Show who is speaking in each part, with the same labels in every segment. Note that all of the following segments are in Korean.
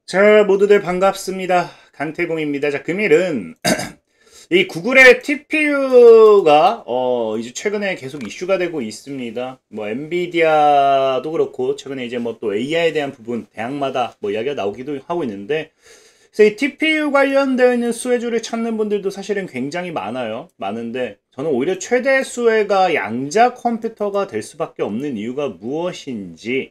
Speaker 1: 자, 모두들 반갑습니다. 강태공입니다. 자, 금일은 이 구글의 TPU가 이제 최근에 계속 이슈가 되고 있습니다. 뭐 엔비디아도 그렇고 최근에 이제 뭐 또 AI에 대한 부분 대학마다 뭐 이야기가 나오기도 하고 있는데, 그래서 이 TPU 관련되어 있는 수혜주를 찾는 분들도 사실은 굉장히 많은데 저는 오히려 최대 수혜가 양자 컴퓨터가 될 수밖에 없는 이유가 무엇인지,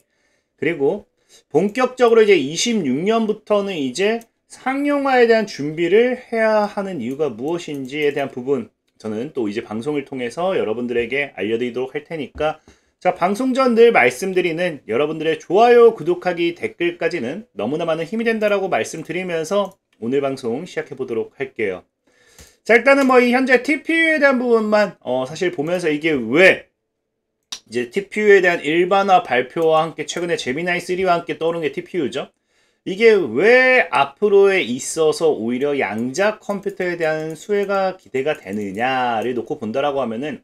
Speaker 1: 그리고 본격적으로 이제 26년부터는 이제 상용화에 대한 준비를 해야 하는 이유가 무엇인지에 대한 부분, 저는 또 이제 방송을 통해서 여러분들에게 알려드리도록 할 테니까, 자, 방송 전 늘 말씀드리는 여러분들의 좋아요, 구독하기, 댓글까지는 너무나 많은 힘이 된다라고 말씀드리면서 오늘 방송 시작해 보도록 할게요. 자, 일단은 뭐 이 현재 TPU에 대한 부분만 사실 보면서 이게 왜 이제 TPU에 대한 일반화 발표와 함께 최근에 제미나이 3와 함께 떠오른 게 TPU죠. 이게 왜 앞으로에 있어서 오히려 양자 컴퓨터에 대한 수혜가 기대가 되느냐를 놓고 본다라고 하면은,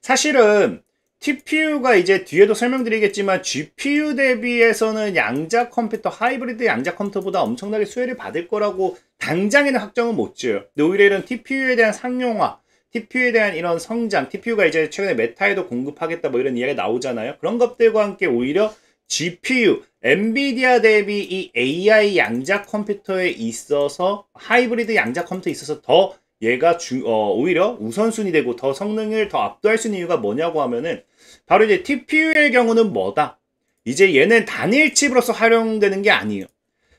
Speaker 1: 사실은 TPU가 이제 뒤에도 설명드리겠지만 GPU 대비해서는 양자 컴퓨터, 하이브리드 양자 컴퓨터보다 엄청나게 수혜를 받을 거라고 당장에는 확정은 못 지어요. 근데 오히려 이런 TPU에 대한 상용화, TPU에 대한 이런 성장, TPU가 이제 최근에 메타에도 공급하겠다 뭐 이런 이야기가 나오잖아요. 그런 것들과 함께 오히려 GPU, 엔비디아 대비 이 AI 양자 컴퓨터에 있어서, 하이브리드 양자 컴퓨터에 있어서 더 얘가 오히려 우선순위 되고 더 성능을 더 압도할 수 있는 이유가 뭐냐고 하면은, 바로 이제 TPU의 경우는 뭐다? 이제 얘는 단일 칩으로서 활용되는 게 아니에요.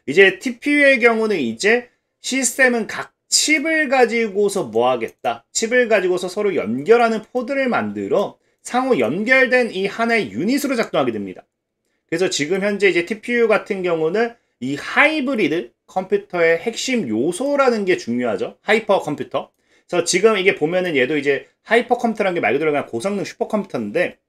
Speaker 1: 이제 TPU의 경우는 이제 시스템은 각 칩을 가지고서 뭐 하겠다? 칩을 가지고서 서로 연결하는 포드를 만들어 상호 연결된 이 하나의 유닛으로 작동하게 됩니다. 그래서 지금 현재 이제 TPU 같은 경우는 이 하이브리드 컴퓨터의 핵심 요소라는 게 중요하죠. 하이퍼 컴퓨터. 그래서 지금 이게 보면은 얘도 이제 하이퍼 컴퓨터라는 게 말 그대로 그냥 고성능 슈퍼컴퓨터인데,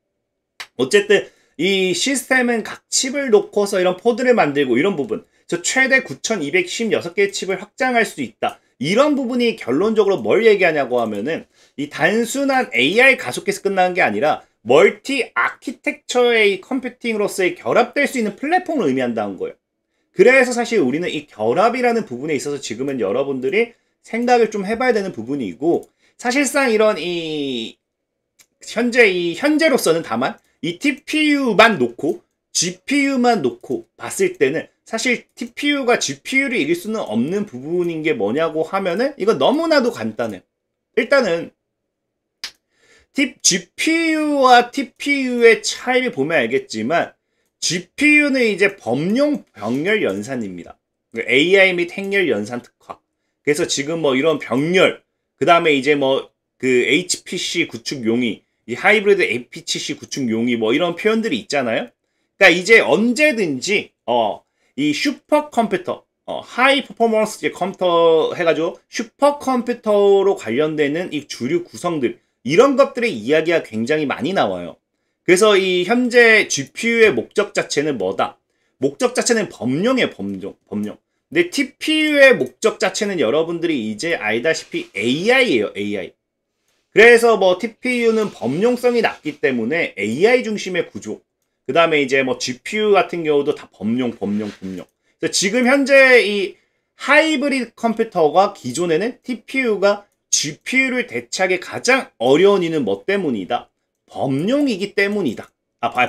Speaker 1: 어쨌든 이 시스템은 각 칩을 놓고서 이런 포드를 만들고 이런 부분, 저 최대 9216개의 칩을 확장할 수 있다. 이런 부분이 결론적으로 뭘 얘기하냐고 하면은, 이 단순한 AI 가속해서 끝나는 게 아니라 멀티 아키텍처의 컴퓨팅으로서의 결합될 수 있는 플랫폼을 의미한다는 거예요. 그래서 사실 우리는 이 결합이라는 부분에 있어서 지금은 여러분들이 생각을 좀 해봐야 되는 부분이고, 사실상 이런 현재로서는 다만 이 TPU만 놓고 GPU만 놓고 봤을 때는 사실 TPU가 GPU를 이길 수는 없는 부분인 게 뭐냐고 하면은, 이건 너무나도 간단해. 일단은 GPU와 TPU의 차이를 보면 알겠지만, GPU는 이제 범용 병렬 연산입니다. AI 및 행렬 연산 특화. 그래서 지금 뭐 이런 병렬, 그 다음에 이제 뭐 그 HPC 구축 용이, 이 하이브리드 HPC 구축 용이 뭐 이런 표현들이 있잖아요. 그러니까 이제 언제든지 이 슈퍼컴퓨터, 하이 퍼포먼스 컴퓨터 해가지고 슈퍼컴퓨터로 관련되는 이 주류 구성들, 이런 것들의 이야기가 굉장히 많이 나와요. 그래서 이 현재 GPU의 목적 자체는 뭐다? 목적 자체는 범용이에요, 범용. 근데 TPU의 목적 자체는 여러분들이 이제 알다시피 AI예요, AI. 그래서 뭐 TPU는 범용성이 낮기 때문에 AI 중심의 구조. 그 다음에 이제 뭐 GPU 같은 경우도 다 범용. 그래서 지금 현재 이 하이브리드 컴퓨터가 기존에는 TPU가 GPU를 대체하기 가장 어려운 이유는 뭐 때문이다? 범용이기 때문이다.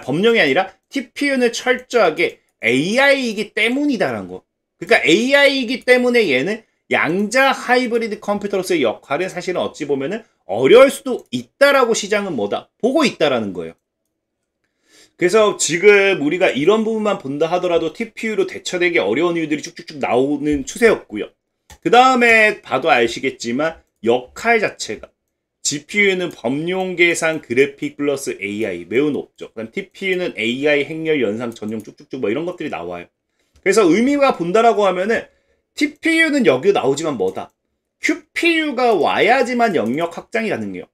Speaker 1: 범용이 아니라 TPU는 철저하게 AI이기 때문이다라는 거. 그러니까 AI이기 때문에 얘는 양자 하이브리드 컴퓨터로서의 역할은 사실은 어찌 보면은 어려울 수도 있다라고 시장은 뭐다? 보고 있다라는 거예요. 그래서 지금 우리가 이런 부분만 본다 하더라도 TPU로 대처되기 어려운 이유들이 쭉쭉쭉 나오는 추세였고요. 그 다음에 봐도 아시겠지만 역할 자체가, GPU는 범용 계산 그래픽 플러스 AI 매우 높죠. 그다음 TPU는 AI 행렬 연상 전용 쭉쭉쭉 뭐 이런 것들이 나와요. 그래서 의미가 본다라고 하면은 TPU는 여기 나오지만 뭐다? QPU가 와야지만 영역 확장이 가능해요.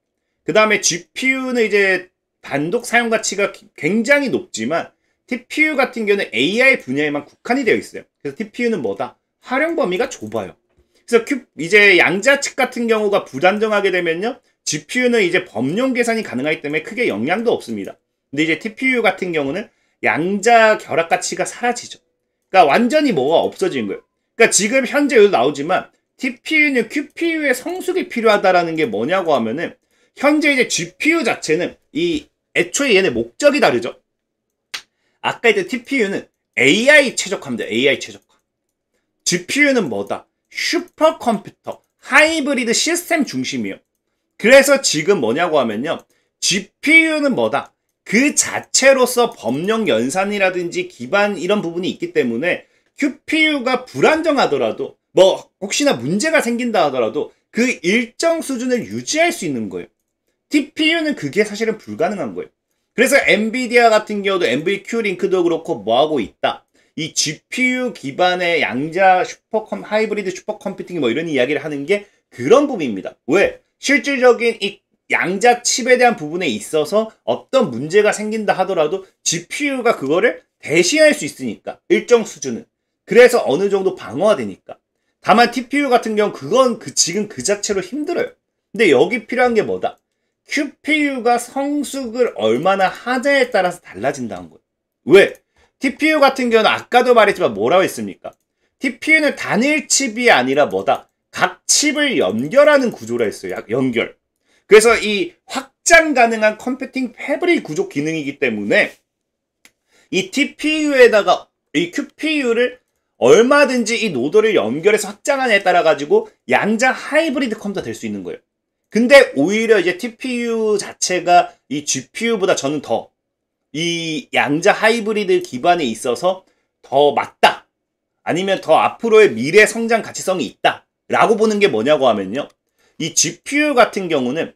Speaker 1: 그 다음에 GPU는 이제 단독 사용 가치가 굉장히 높지만 TPU 같은 경우는 AI 분야에만 국한이 되어 있어요. 그래서 TPU는 뭐다? 활용 범위가 좁아요. 그래서 이제 양자 측 같은 경우가 불안정하게 되면요, GPU는 이제 범용 계산이 가능하기 때문에 크게 영향도 없습니다. 근데 이제 TPU 같은 경우는 양자 결합 가치가 사라지죠. 그러니까 완전히 뭐가 없어지는 거예요. 그러니까 지금 현재 여기 나오지만 TPU는 QPU의 성숙이 필요하다라는 게 뭐냐고 하면은 현재 이제 GPU 자체는 이 애초에 얘네 목적이 다르죠. 아까 이제 TPU는 AI 최적화입니다. AI 최적화. GPU는 뭐다? 슈퍼컴퓨터, 하이브리드 시스템 중심이에요. 그래서 지금 뭐냐고 하면요. GPU는 뭐다? 그 자체로서 법령 연산이라든지 기반 이런 부분이 있기 때문에 QPU가 불안정하더라도 뭐 혹시나 문제가 생긴다 하더라도 그 일정 수준을 유지할 수 있는 거예요. TPU는 그게 사실은 불가능한 거예요. 그래서 엔비디아 같은 경우도 NVQ 링크도 그렇고 뭐하고 있다. 이 GPU 기반의 양자 하이브리드 슈퍼컴퓨팅 뭐 이런 이야기를 하는 게 그런 부분입니다. 왜? 실질적인 이 양자 칩에 대한 부분에 있어서 어떤 문제가 생긴다 하더라도 GPU가 그거를 대신할 수 있으니까 일정 수준은. 그래서 어느 정도 방어가 되니까. 다만 TPU 같은 경우는 그건 지금 그 자체로 힘들어요. 근데 여기 필요한 게 뭐다? QPU가 성숙을 얼마나 하냐에 따라서 달라진다는 거예요. 왜? TPU 같은 경우는 아까도 말했지만 뭐라고 했습니까? TPU는 단일 칩이 아니라 뭐다? 각 칩을 연결하는 구조라 했어요. 연결. 그래서 이 확장 가능한 컴퓨팅 패브릭 구조 기능이기 때문에 이 TPU에다가 이 QPU를 얼마든지 이 노드를 연결해서 확장하냐에 따라 가지고 양자 하이브리드 컴퓨터가 될 수 있는 거예요. 근데 오히려 이제 TPU 자체가 이 GPU보다 저는 더 이 양자 하이브리드 기반에 있어서 더 맞다. 아니면 더 앞으로의 미래 성장 가치성이 있다. 라고 보는 게 뭐냐고 하면요. 이 GPU 같은 경우는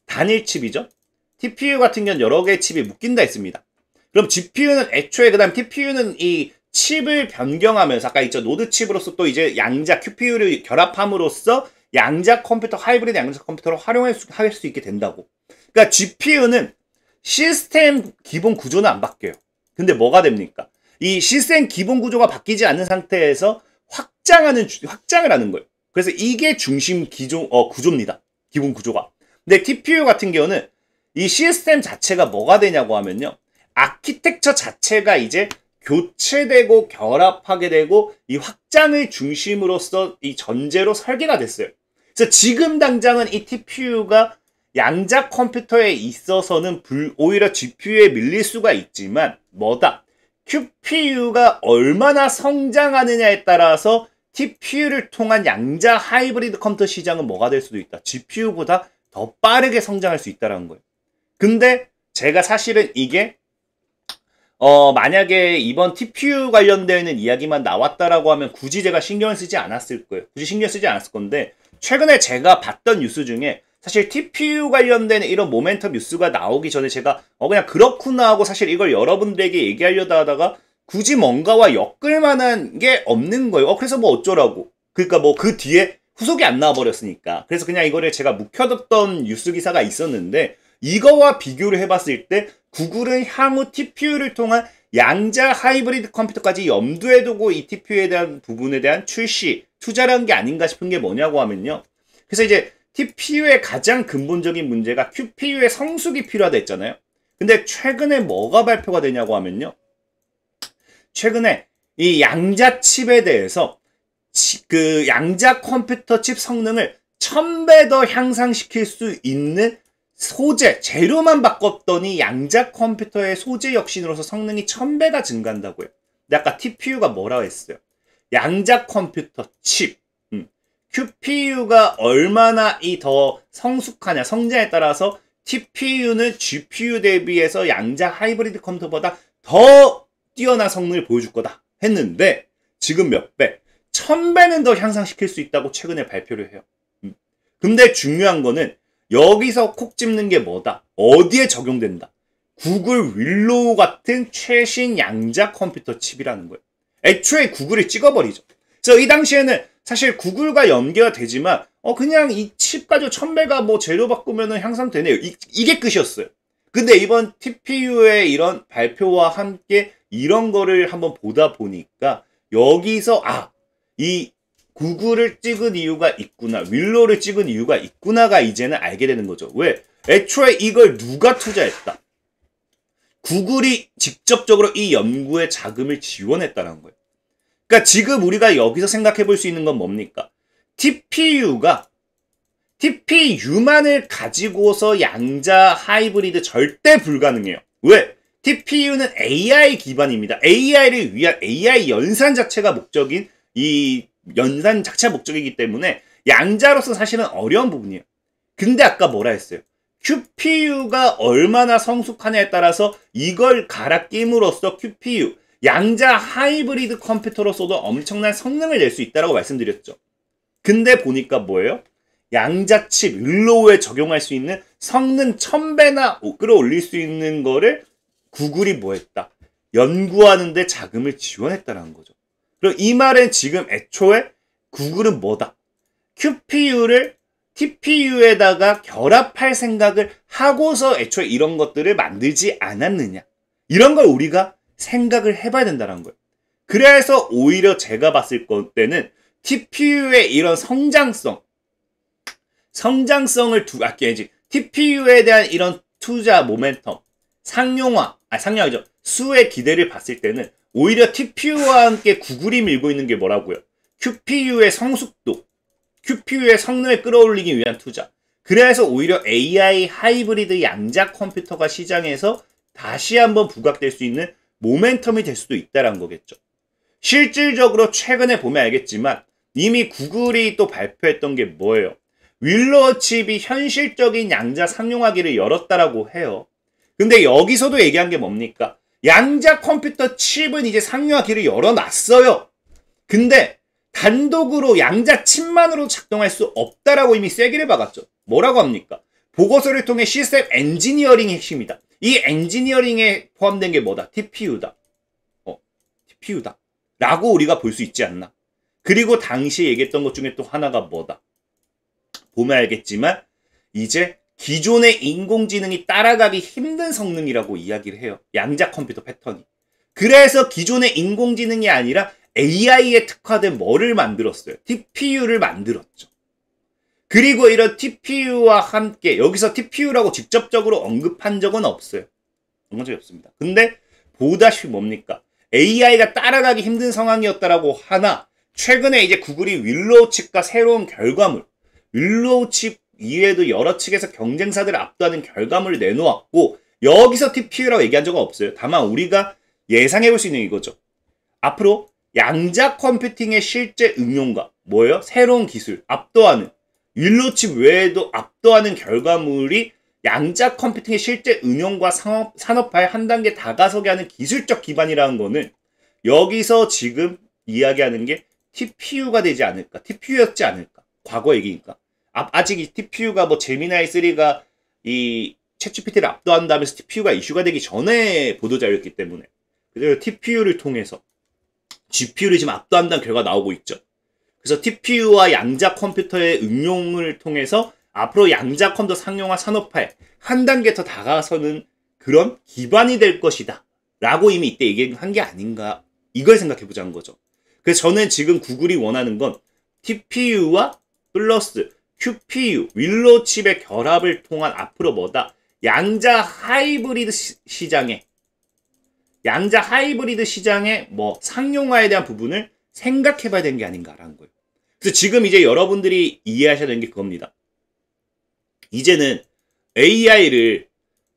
Speaker 1: 단일 칩이죠. TPU 같은 경우는 여러 개의 칩이 묶인다 했습니다. 그럼 GPU는 애초에 그다음 TPU는 이 칩을 변경하면서 아까 있죠. 노드 칩으로서 또 이제 양자 QPU를 결합함으로써 양자 컴퓨터, 하이브리드 양자 컴퓨터로 활용할 수 있게 된다고. 그러니까 GPU는 시스템 기본 구조는 안 바뀌어요. 근데 뭐가 됩니까? 이 시스템 기본 구조가 바뀌지 않는 상태에서 확장을 하는 거예요. 그래서 이게 중심 구조입니다. 기본 구조가. 근데 TPU 같은 경우는 이 시스템 자체가 뭐가 되냐고 하면요. 아키텍처 자체가 이제 교체되고 결합하게 되고 이 확장을 중심으로써 이 전제로 설계가 됐어요. 그래서 지금 당장은 이 TPU가 양자 컴퓨터에 있어서는 오히려 GPU에 밀릴 수가 있지만 뭐다? QPU가 얼마나 성장하느냐에 따라서 TPU를 통한 양자 하이브리드 컴퓨터 시장은 뭐가 될 수도 있다. GPU보다 더 빠르게 성장할 수 있다는 거예요. 근데 제가 사실은 이게 만약에 이번 TPU 관련되어 있는 이야기만 나왔다라고 하면 굳이 제가 신경을 쓰지 않았을 거예요. 굳이 신경 쓰지 않았을 건데 최근에 제가 봤던 뉴스 중에 사실 TPU 관련된 이런 모멘텀 뉴스가 나오기 전에 제가 그냥 그렇구나 하고 사실 이걸 여러분들에게 얘기하려다 하다가 굳이 뭔가와 엮을 만한 게 없는 거예요. 그래서 뭐 어쩌라고. 그러니까 뭐 그 뒤에 후속이 안 나와버렸으니까. 그래서 그냥 이거를 제가 묵혀뒀던 뉴스 기사가 있었는데 이거와 비교를 해봤을 때 구글은 향후 TPU를 통한 양자 하이브리드 컴퓨터까지 염두에 두고 이 TPU에 대한 부분에 대한 투자를 한 게 아닌가 싶은 게 뭐냐고 하면요. 그래서 이제 TPU의 가장 근본적인 문제가 QPU의 성숙이 필요하다 했잖아요. 근데 최근에 뭐가 발표가 되냐고 하면요. 최근에 이 양자 칩에 대해서 그 양자 컴퓨터 칩 성능을 1000배 더 향상시킬 수 있는 소재, 재료만 바꿨더니 양자 컴퓨터의 소재 혁신으로서 성능이 1000배가 증가한다고요. 근데 아까 TPU가 뭐라고 했어요? 양자 컴퓨터 칩. QPU가 얼마나 더 성숙하냐, 성장에 따라서 TPU는 GPU 대비해서 양자 하이브리드 컴퓨터보다 더 뛰어난 성능을 보여줄 거다 했는데 지금 몇 배? 1000배는 더 향상시킬 수 있다고 최근에 발표를 해요. 근데 중요한 거는 여기서 콕 집는 게 뭐다? 어디에 적용된다? 구글 윌로우 같은 최신 양자 컴퓨터 칩이라는 거예요. 애초에 구글을 찍어버리죠. 그래서 이 당시에는 사실 구글과 연계가 되지만 그냥 이 칩 가지고 1000배가 뭐 재료 바꾸면은 향상되네요. 이게 끝이었어요. 근데 이번 TPU의 이런 발표와 함께 이런 거를 한번 보다 보니까 여기서 이 구글을 찍은 이유가 있구나, 윌로우를 찍은 이유가 있구나가 이제는 알게 되는 거죠. 왜? 애초에 이걸 누가 투자했다? 구글이 직접적으로 이 연구에 자금을 지원했다는 거예요. 그러니까 지금 우리가 여기서 생각해 볼 수 있는 건 뭡니까? TPU만을 가지고서 양자 하이브리드 절대 불가능해요. 왜? TPU는 AI 기반입니다. AI를 위한 AI 연산 자체가 목적인 이 연산 자체가 목적이기 때문에 양자로서 사실은 어려운 부분이에요. 근데 아까 뭐라 했어요? QPU가 얼마나 성숙하냐에 따라서 이걸 갈아 끼므로써 QPU, 양자 하이브리드 컴퓨터로서도 엄청난 성능을 낼 수 있다고 말씀드렸죠. 근데 보니까 뭐예요? 양자 칩, 윌로우에 적용할 수 있는 성능 1000배나 끌어올릴 수 있는 거를 구글이 뭐 했다? 연구하는데 자금을 지원했다는 거죠. 그럼 이 말은 지금 애초에 구글은 뭐다? QPU를 TPU에다가 결합할 생각을 하고서 애초에 이런 것들을 만들지 않았느냐. 이런 걸 우리가 생각을 해봐야 된다는 거예요. 그래서 오히려 제가 봤을 때는 TPU의 이런 성장성을 TPU에 대한 이런 투자 모멘텀, 상용화죠. 수의 기대를 봤을 때는 오히려 TPU와 함께 구글이 밀고 있는 게 뭐라고요? QPU의 성숙도, QPU의 성능을 끌어올리기 위한 투자. 그래서 오히려 AI 하이브리드 양자 컴퓨터가 시장에서 다시 한번 부각될 수 있는 모멘텀이 될 수도 있다는 거겠죠. 실질적으로 최근에 보면 알겠지만 이미 구글이 또 발표했던 게 뭐예요? 윌로우 칩이 현실적인 양자 상용화기를 열었다라고 해요. 근데 여기서도 얘기한 게 뭡니까? 양자 컴퓨터 칩은 이제 상용화기를 열어놨어요. 근데 단독으로 양자 칩만으로 작동할 수 없다라고 이미 쐐기를 박았죠. 뭐라고 합니까? 보고서를 통해 시스템 엔지니어링의 핵심이다. 이 엔지니어링에 포함된 게 뭐다? TPU다. TPU다. 라고 우리가 볼 수 있지 않나? 그리고 당시에 얘기했던 것 중에 또 하나가 뭐다? 보면 알겠지만 이제 기존의 인공지능이 따라가기 힘든 성능이라고 이야기를 해요. 양자 컴퓨터 패턴이. 그래서 기존의 인공지능이 아니라 AI에 특화된 뭐를 만들었어요? TPU를 만들었죠. 그리고 이런 TPU와 함께 여기서 TPU라고 직접적으로 언급한 적은 없어요. 그런 적이 없습니다. 근데 보다시피 뭡니까? AI가 따라가기 힘든 상황이었다라고 하나 최근에 이제 구글이 윌로우 칩과 새로운 결과물, 윌로우 칩 이외에도 여러 측에서 경쟁사들을 압도하는 결과물을 내놓았고 여기서 TPU라고 얘기한 적은 없어요. 다만 우리가 예상해 볼 수 있는 이거죠. 앞으로 양자 컴퓨팅의 실제 응용과 뭐예요? 새로운 기술, 압도하는 윌로우 칩 외에도 압도하는 결과물이 양자 컴퓨팅의 실제 응용과 산업화에 한 단계 다가서게 하는 기술적 기반이라는 거는 여기서 지금 이야기하는 게 TPU가 되지 않을까? TPU였지 않을까? 과거 얘기니까. 아직 이 TPU가 뭐 제미나이 3가 이 챗GPT를 압도한다면서 TPU가 이슈가 되기 전에 보도자료였기 때문에 그래서 TPU를 통해서 GPU를 지금 압도한다는 결과가 나오고 있죠. 그래서 TPU와 양자 컴퓨터의 응용을 통해서 앞으로 양자 컴퓨터 상용화 산업화에 한 단계 더 다가서는 그런 기반이 될 것이다. 라고 이미 이때 얘기한 게 아닌가. 이걸 생각해 보자는 거죠. 그래서 저는 지금 구글이 원하는 건 TPU와 플러스 QPU, 윌로우 칩의 결합을 통한 앞으로 뭐다? 양자 하이브리드 시장의 뭐 상용화에 대한 부분을 생각해 봐야 되는 게 아닌가라는 거예요. 그래서 지금 이제 여러분들이 이해하셔야 되는 게 그겁니다. 이제는 AI를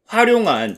Speaker 1: 활용한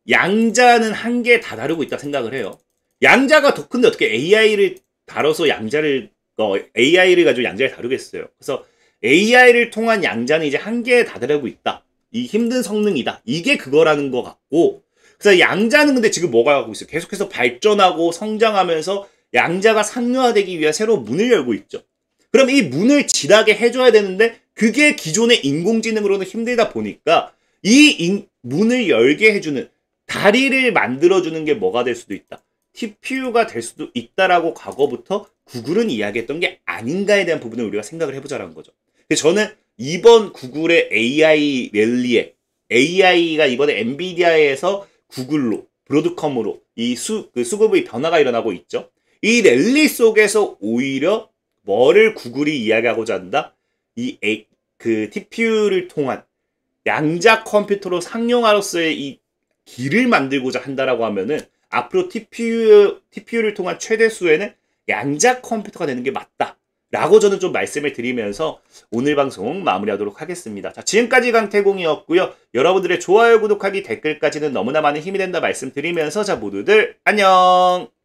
Speaker 1: 양자는 한계에 다다르고 있다 생각을 해요. 양자가 더 큰데 어떻게 AI를 다뤄서 AI를 가지고 양자를 다루겠어요. 그래서 AI를 통한 양자는 이제 한계에 다다르고 있다. 이 힘든 성능이다. 이게 그거라는 것 같고 그래서 양자는 근데 지금 뭐가 하고 있어요? 계속해서 발전하고 성장하면서 양자가 상용화되기 위한 새로운 문을 열고 있죠. 그럼 이 문을 지나게 해줘야 되는데 그게 기존의 인공지능으로는 힘들다 보니까 이 문을 열게 해주는 다리를 만들어주는 게 뭐가 될 수도 있다. TPU가 될 수도 있다라고 과거부터 구글은 이야기했던 게 아닌가에 대한 부분을 우리가 생각을 해보자라는 거죠. 그래서 저는 이번 구글의 AI 랠리에 AI가 이번에 엔비디아에서 구글로 브로드컴으로 이 수급의 변화가 일어나고 있죠. 이 랠리 속에서 오히려 뭐를 구글이 이야기하고자 한다? TPU를 통한 양자 컴퓨터로 상용화로서의 이 길을 만들고자 한다라고 하면은 앞으로 TPU를 통한 최대 수에는 양자 컴퓨터가 되는 게 맞다. 라고 저는 좀 말씀을 드리면서 오늘 방송 마무리하도록 하겠습니다. 자, 지금까지 강태공이었고요. 여러분들의 좋아요, 구독하기, 댓글까지는 너무나 많은 힘이 된다 말씀드리면서 자, 모두들 안녕!